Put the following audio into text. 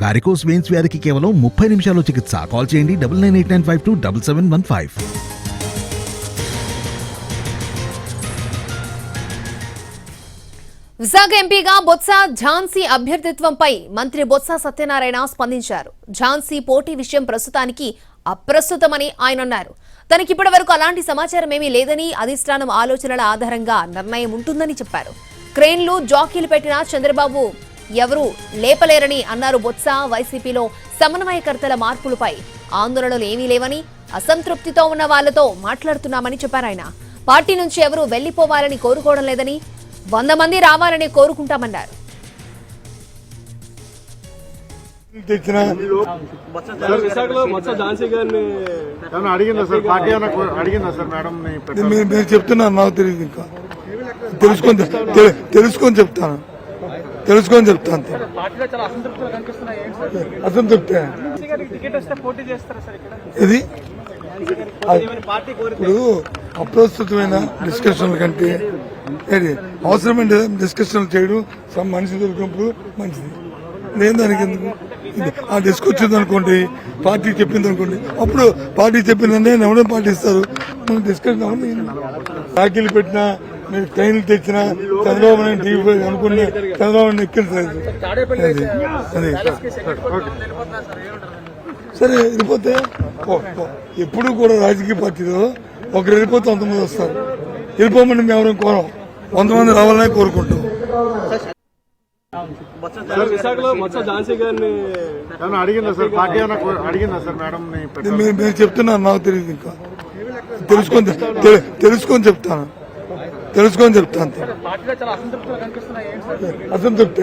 Varicose veins వ్యాధికి కేవలం 30 నిమిషాల్లో చికిత్స. కాల్ చేయండి 9989527715. విశాఖ ఎంపీగా బొత్స ఝాన్సీ అభ్యర్థిత్వంపై మంత్రి బొత్స సత్యనారాయణ స్పందించారు. ఝాన్సీ పోటీ విషయం ప్రస్తుతానికి అప్రస్తుతమని ఆయన అన్నారు. తనకిప్పటి వరకు అలాంటి సమాచారం ఏమీ లేదని, అధిష్టానం ఆలోచనల ఆధారంగా నిర్ణయం ఉంటుందని చెప్పారు. క్రేన్లు జాకీలు పెట్టిన చంద్రబాబు ఎవరూ లేపలేరని అన్నారు బొత్స. వైసీపీలో సమన్వయకర్తల మార్పులపై ఆందోళనలు ఏమీ లేవని, అసంతృప్తితో ఉన్న వాళ్లతో మాట్లాడుతున్నామని చెప్పారు ఆయన. పార్టీ నుంచి ఎవరూ వెళ్లిపోవాలని కోరుకోవడం లేదని, 100 మంది రావాలని కోరుకుంటామన్నారు. నేను చెప్తున్నాను, నాకు తెలియదు, ఇంకా తెలుసుకొని చెప్తాను. అసంతృప్తి ఇది ఇప్పుడు అప్రస్తుతమైన డిస్కషన్ల కంటే అవసరమైన డిస్కషన్లు చేయడం మనిషి దొరికినప్పుడు మంచిది. నేను దానికి ఎందుకు ఆ డిస్క్ వచ్చింది అనుకోండి, పార్టీ చెప్పింది అనుకోండి, అప్పుడు పార్టీ చెప్పిందంటే ఎవరైనా పాటిస్తారు. మనం డిస్కషన్ రాఖీలు పెట్టినా, మీరు ట్రైన్లు తెచ్చినా, చంద్రబాబు నాయుడు టీవీ అనుకునే చంద్రబాబు నాయుడు ఎక్కించలేదు. సరే వెళ్ళిపోతే ఎప్పుడు కూడా రాజకీయ పార్టీలో ఒకరు వెళ్ళిపోతే 100 మంది వస్తారు. వెళ్ళిపోమని మేము ఎవరైనా కోరం, 100 మంది రావాలని కోరుకుంటాం. మీరు చెప్తున్నారు, నాకు తెలియదు, ఇంకా తెలుసుకొని చెప్తాను. అసంతృప్తి